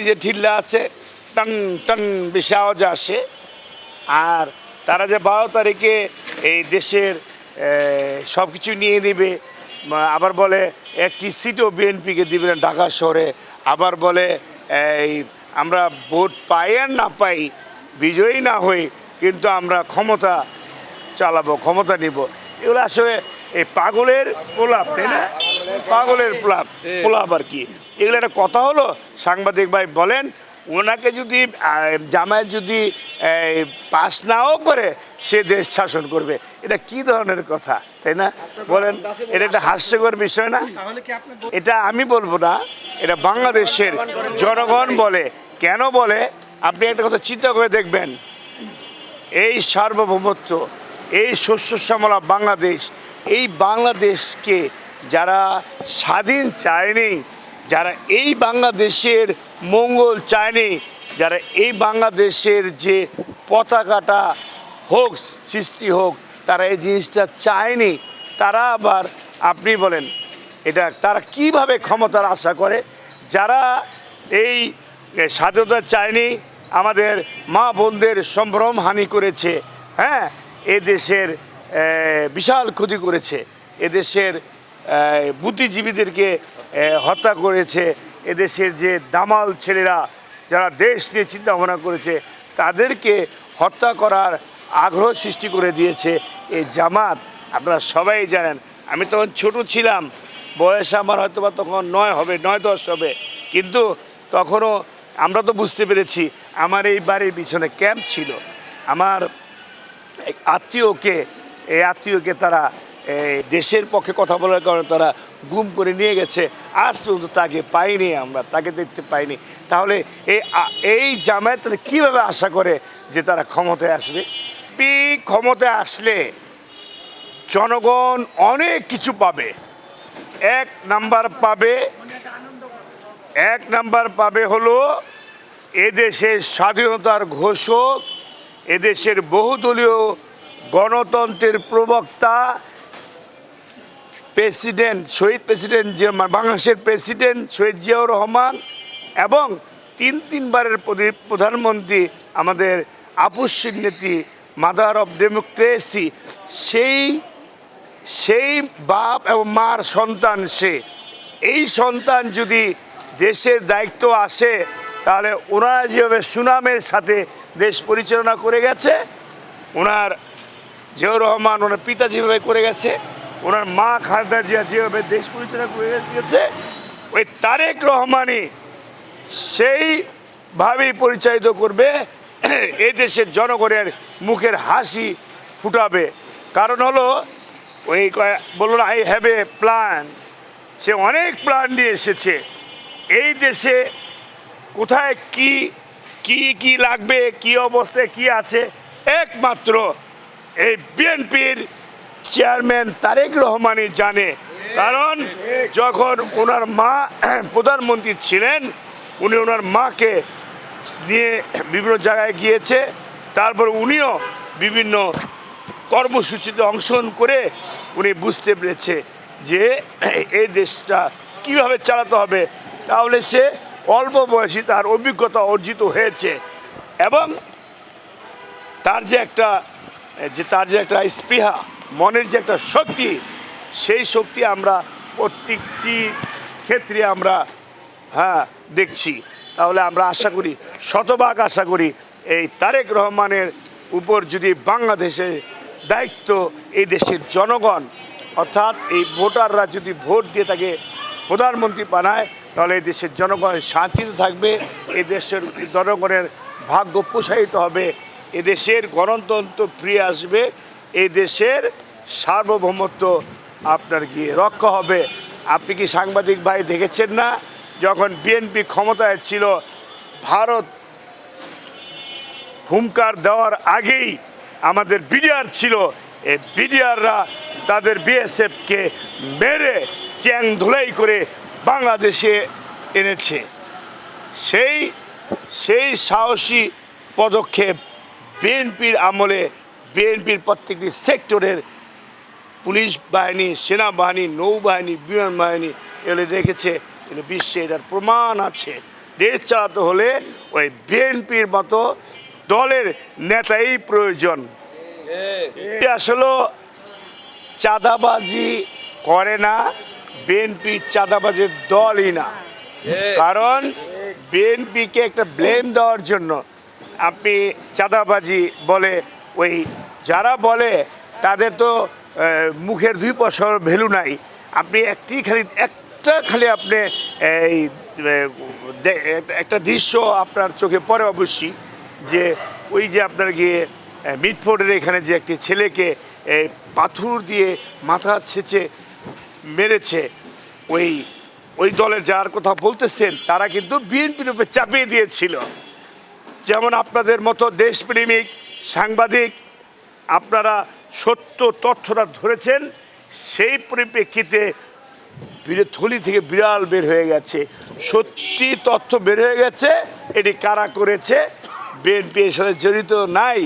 যে ঠিল্লা আছে টান টান বেশি আওয়াজ আসে। আর তারা যে 12 তারিখে এই দেশের সব কিছু নিয়ে নেবে, আবার বলে একটি সিটও বিএনপিকে দিবে না ঢাকা শহরে, আবার বলে এই আমরা ভোট পাই আর না পাই, বিজয়ী না হই, কিন্তু আমরা ক্ষমতা চালাবো, ক্ষমতা নিব। এগুলো আসলে এই পাগলের প্রলাপ, তাই না? পাগলের প্রলাপ আর কি। এগুলো একটা কথা হলো? সাংবাদিক ভাই বলেন, ওনাকে যদি জামায়াত যদি পাস নাও করে সে দেশ শাসন করবে, এটা কি ধরনের কথা, তাই না? বলেন, এটা একটা হাস্যকর বিষয় না? এটা আমি বলবো না, এটা বাংলাদেশের জনগণ বলে। কেন বলে? আপনি একটা কথা চিন্তা করে দেখবেন, এই সার্বভৌমত্ব, এই শস্য শ্যামলা বাংলাদেশ, এই বাংলাদেশকে যারা স্বাধীন চায়নি, যারা এই বাংলাদেশের মঙ্গল চায়নি, যারা এই বাংলাদেশের যে পতাকাটা হোক, সৃষ্টি হোক, তারা এই জিনিসটা চায়নি, তারা আবার আপনি বলেন এটা তারা কিভাবে ক্ষমতার আশা করে? যারা এই স্বাধীনতা চায়নি, আমাদের মা বোনদের সম্ভ্রম হানি করেছে, হ্যাঁ, এ দেশের বিশাল ক্ষতি করেছে, এদেশের বুদ্ধিজীবীদেরকে হত্যা করেছে, এদেশের যে দামাল ছেলেরা যারা দেশ নিয়ে চিন্তা ভাবনা করেছে তাদেরকে হত্যা করার আগ্রহ সৃষ্টি করে দিয়েছে এই জামাত। আপনারা সবাই জানেন, আমি তখন ছোট ছিলাম, বয়স আমার হয়তো বা তখন 9-10 হবে, কিন্তু তখনও আমরা তো বুঝতে পেরেছি। আমার এই বাড়ির পিছনে ক্যাম্প ছিল, আমার আত্মীয়কে তারা দেশের পক্ষে কথা বলার কারণে তারা গুম করে নিয়ে গেছে। আজ পর্যন্ত তাকে পাইনি, আমরা তাকে দেখতে পাইনি। তাহলে এই জামায়াত কীভাবে আশা করে যে তারা ক্ষমতায় আসবে? ক্ষমতায় আসলে জনগণ অনেক কিছু পাবে। এক নাম্বার পাবে হলো এদেশের স্বাধীনতার ঘোষক, এদেশের বহুদলীয় গণতন্ত্রের প্রবক্তা, শহীদ প্রেসিডেন্ট বাংলাদেশের প্রেসিডেন্ট শহীদ জিয়াউর রহমান, এবং তিনবারের প্রধানমন্ত্রী আমাদের আপসহীন নেত্রী, মাদার অফ ডেমোক্রেসি, সেই বাপ এবং মার সন্তান সে। এই সন্তান যদি দেশের দায়িত্ব আসে, তাহলে ওনারা যেভাবে সুনামের সাথে দেশ পরিচালনা করে গেছে, ওনার জিয়াউর রহমান ওনার পিতা যেভাবে করে গেছে, ওনার মা খালেদা জিয়া যেভাবে দেশ পরিচালনা করে গেছে, ওই তারেক রহমানই সেইভাবেই পরিচালিত করবে, এই দেশের জনগণের মুখের হাসি ফুটাবে। কারণ হলো ওই বলল আই হ্যাভ এ প্ল্যান, সে অনেক প্ল্যান নিয়ে এসেছে। এই দেশে কোথায় কি লাগবে, কি অবস্থায় কি আছে, একমাত্র এই বিএনপির চেয়ারম্যান তারেক রহমানই জানে। কারণ যখন ওনার মা প্রধানমন্ত্রী ছিলেন, উনি ওনার মাকে নিয়ে বিভিন্ন জায়গায় গিয়েছে, তারপর উনিও বিভিন্ন কর্মসূচিতে অংশগ্রহণ করে উনি বুঝতে পেরেছে যে এই দেশটা কীভাবে চালাতে হবে। তাহলে সে অল্প বয়সী তার অভিজ্ঞতা অর্জিত হয়েছে, এবং তার যে একটা স্পৃহা, মনের যে একটা শক্তি, সেই শক্তি আমরা প্রত্যেকটি ক্ষেত্রে আমরা দেখছি। তাহলে আমরা আশা করি, শতভাগ আশা করি, এই তারেক রহমানের উপর যদি বাংলাদেশের দায়িত্ব এই দেশের জনগণ, অর্থাৎ এই ভোটাররা যদি ভোট দিয়ে তাকে প্রধানমন্ত্রী বানায়, তাহলে এই দেশের জনগণ শান্তিতে থাকবে, এই দেশের জনগণের ভাগ্য প্রসারিত হবে, এদেশের গণতন্ত্র ফিরে আসবে, এই দেশের সার্বভৌমত্ব আপনার গিয়ে রক্ষা হবে। আপনি কি সাংবাদিক ভাই দেখেছেন না, যখন বিএনপি ক্ষমতায় ছিল, ভারত হুঙ্কার দেওয়ার আগেই আমাদের বিডিআর ছিল, এই বিডিআররা তাদের বিএসএফকে মেরে চ্যাং ধুলাই করে বাংলাদেশে এনেছে। সেই সাহসী পদক্ষেপ বিএনপির আমলে, বিএনপির প্রত্যেকটি সেক্টরের পুলিশ বাহিনী, সেনাবাহিনী, নৌবাহিনী, বিমান বাহিনী এগুলো দেখেছে, বিশ্বে এটার প্রমাণ আছে। দেশ চালাতে হলে ওই বিএনপির মতো দলের নেতাই প্রয়োজন। আসলে চাঁদাবাজি করে না, বিএনপি চাঁদাবাজির দলই না। কারণ বিএনপিকে একটা ব্লেম দেওয়ার জন্য আপনি চাঁদাবাজি বলে, ওই যারা বলে তাদের তো মুখের 2 পয়সার ভ্যালু নাই। আপনি একটা খালি আপনি এই একটা দৃশ্য আপনার চোখে পড়ে অবশ্যই, যে ওই যে আপনার গিয়ে মিটফোর্ডের এখানে যে একটি ছেলেকে পাথর দিয়ে মাথা ছেঁচে মেরেছে, ওই দলের যার কথা বলতেছেন তারা কিন্তু বিএনপির উপরে চাপিয়ে দিয়েছিল। যেমন আপনাদের মতো দেশপ্রেমিক সাংবাদিক আপনারা সত্য তথ্যটা ধরেছেন, সেই পরিপ্রেক্ষিতে থলি থেকে বিড়াল বের হয়ে গেছে, সত্যি তথ্য বের হয়ে গেছে। এটি কারা করেছে, বিএনপি এর সাথে জড়িত নাই।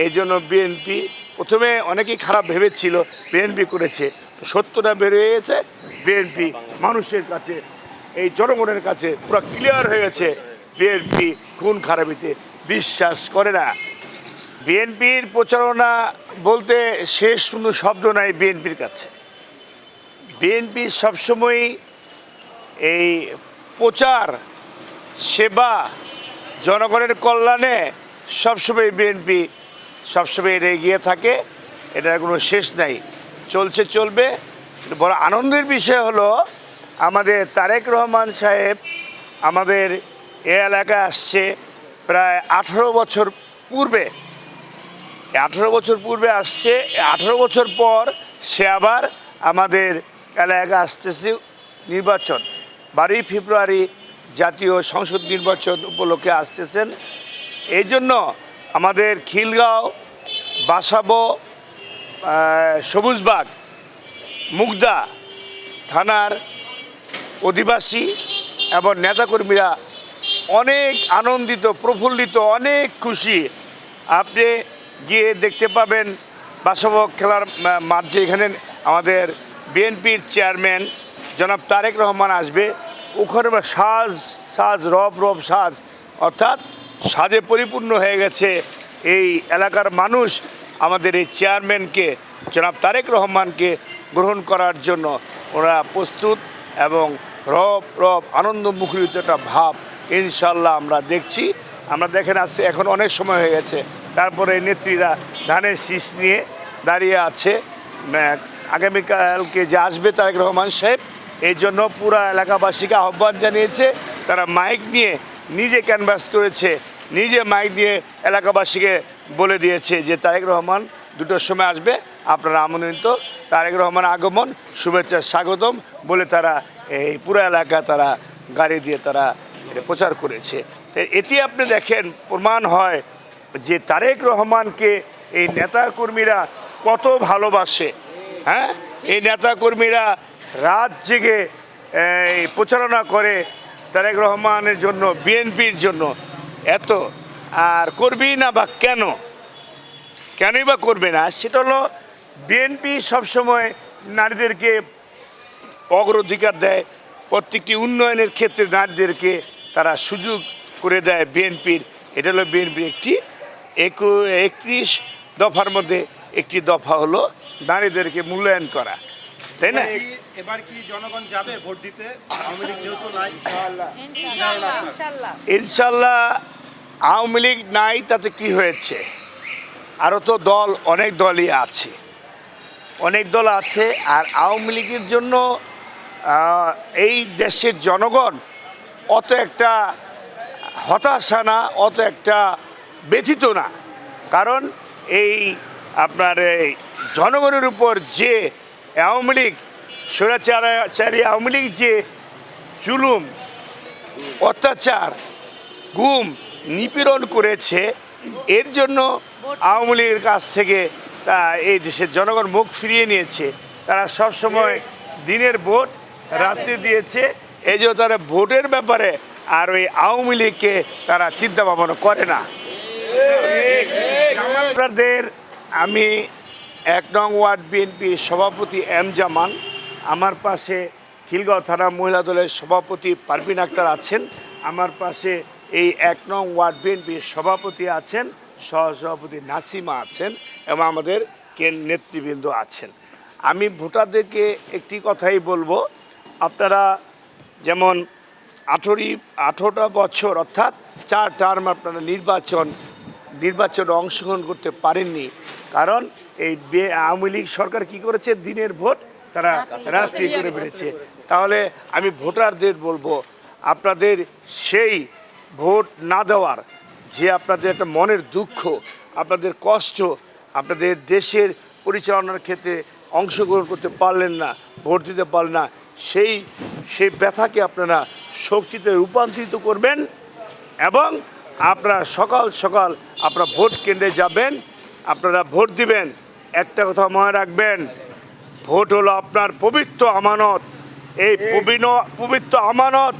এই জন্য বিএনপি প্রথমে অনেকেই খারাপ ভেবেছিল বিএনপি করেছে, সত্যটা বের হয়ে গেছে। বিএনপি মানুষের কাছে, এই জনগণের কাছে পুরো ক্লিয়ার হয়ে গেছে, বিএনপি খুন খারাপিতে বিশ্বাস করে না। বিএনপির প্রচারণা বলতে শেষ কোনো শব্দ নাই বিএনপির কাছে। বিএনপি সবসময়ই এই প্রচার সেবা জনগণের কল্যাণে সবসময় বিএনপি সবসময় এটা এগিয়ে থাকে, এটার কোনো শেষ নাই, চলবে। বড় আনন্দের বিষয় হলো আমাদের তারেক রহমান সাহেব আমাদের এ এলাকায় আসছে প্রায় 18 বছর পূর্বে। 18 বছর পূর্বে আসছে, 18 বছর পর সে আবার আমাদের এলাকায় আসতেছে নির্বাচন। 12 ফেব্রুয়ারি জাতীয় সংসদ নির্বাচন উপলক্ষে আসতেছেন। এই জন্য আমাদের খিলগাঁও, বাসাবো, সবুজবাগ, মুগদা থানার অধিবাসী এবং নেতাকর্মীরা অনেক আনন্দিত, প্রফুল্লিত, অনেক খুশি। আপনি গিয়ে দেখতে পাবেন বাসাবো খেলার মাঠ, এখানে আমাদের বিএনপির চেয়ারম্যান জনাব তারেক রহমান আসবে, ওখানে সাজ রব সাজ, অর্থাৎ সাজে পরিপূর্ণ হয়ে গেছে এই এলাকার মানুষ। আমাদের এই চেয়ারম্যানকে জনাব তারেক রহমানকে গ্রহণ করার জন্য ওরা প্রস্তুত, এবং রব আনন্দ মুখরিত একটা ভাব ইনশাল্লাহ আমরা দেখছি। আমরা দেখেন আসছে, এখন অনেক সময় হয়ে গেছে, তারপরে নেত্রীরা ধানের শীষ নিয়ে দাঁড়িয়ে আছে। আগামীকালকে যে আসবে তারেক রহমান সাহেব, এই জন্য পুরা এলাকাবাসীকে আহ্বান জানিয়েছে। তারা মাইক নিয়ে নিজে ক্যানভাস করেছে, নিজে মাইক দিয়ে এলাকাবাসীকে বলে দিয়েছে যে তারেক রহমান 2টোর সময় আসবে, আপনারা আমন্ত্রিত। তারেক রহমান আগমন, শুভেচ্ছা, স্বাগতম বলে তারা এই পুরো এলাকা তারা গাড়ি দিয়ে তারা এটা প্রচার করেছে। তো এটি আপনি দেখেন প্রমাণ হয় যে তারেক রহমানকে এই নেতাকর্মীরা কত ভালোবাসে। হ্যাঁ, এই নেতাকর্মীরা রাত জেগে এই প্রচারণা করে তারেক রহমানের জন্য, বিএনপির জন্য। এত আর করবেই না বা কেনই বা করবে না, সেটা হলো বিএনপি সবসময় নারীদেরকে অগ্রাধিকার দেয়, প্রত্যেকটি উন্নয়নের ক্ষেত্রে নারীদেরকে তারা সুযোগ করে দেয় বিএনপির। এটা হলো বিএনপির একটি 31 দফার মধ্যে একটি দফা হলো নারীদেরকে মূল্যায়ন করা, তাই না? এবার কি জনগণ যাবে ভোট দিতে? আওয়ামী লীগ যেহেতু নাই, ইনশাল্লাহ আওয়ামী লীগ নাই তাতে কি হয়েছে, আরও তো অনেক দলই আছে, অনেক দল আছে। আর আওয়ামী লীগের জন্য এই দেশের জনগণ অত একটা হতাশা না, অত একটা ব্যথিত না। কারণ এই আপনার এই জনগণের উপর যে আওয়ামী লীগ, স্বৈরাচারী আওয়ামী লীগ যে জুলুম, অত্যাচার, গুম, নিপীড়ন করেছে, এর জন্য আওয়ামী লীগের কাছ থেকে এই দেশের জনগণ মুখ ফিরিয়ে নিয়েছে। তারা সবসময় দিনের ভোট রাত্রে দিয়েছে, এই জন্য তারা ভোটের ব্যাপারে আর ওই আওয়ামী লীগকে তারা চিন্তা ভাবনা করে না। আপনাদের আমি 1 নং ওয়ার্ড বিএনপির সভাপতি এম জামান, আমার পাশে খিলগাঁও থানা মহিলা দলের সভাপতি পারভিন আক্তার আছেন, আমার পাশে এই ১ নং ওয়ার্ড বিএনপির সভাপতি আছেন, সহসভাপতি নাসিমা আছেন এবং আমাদের নেতৃবৃন্দ আছেন। আমি ভোটারদেরকে একটি কথাই বলবো, আপনারা যেমন 18টা বছর অর্থাৎ 4 টার্ম আপনারা নির্বাচনে অংশগ্রহণ করতে পারেননি, কারণ এই আওয়ামী লীগ সরকার কি করেছে, দিনের ভোট তারা রাত্রি করে বেড়েছে। তাহলে আমি ভোটারদের বলবো, আপনাদের সেই ভোট না দেওয়ার যে আপনাদের একটা মনের দুঃখ, আপনাদের কষ্ট, আপনাদের দেশের পরিচালনার ক্ষেত্রে অংশগ্রহণ করতে পারলেন না, ভোট দিতে পারলেন না, সেই ব্যথাকে আপনারা শক্তিতে রূপান্তরিত করবেন এবং আপনারা সকাল সকাল আপনারা ভোট কেন্দ্রে যাবেন, আপনারা ভোট দিবেন। একটা কথা মনে রাখবেন, ভোট হলো আপনার পবিত্র আমানত। এই পবিত্র আমানত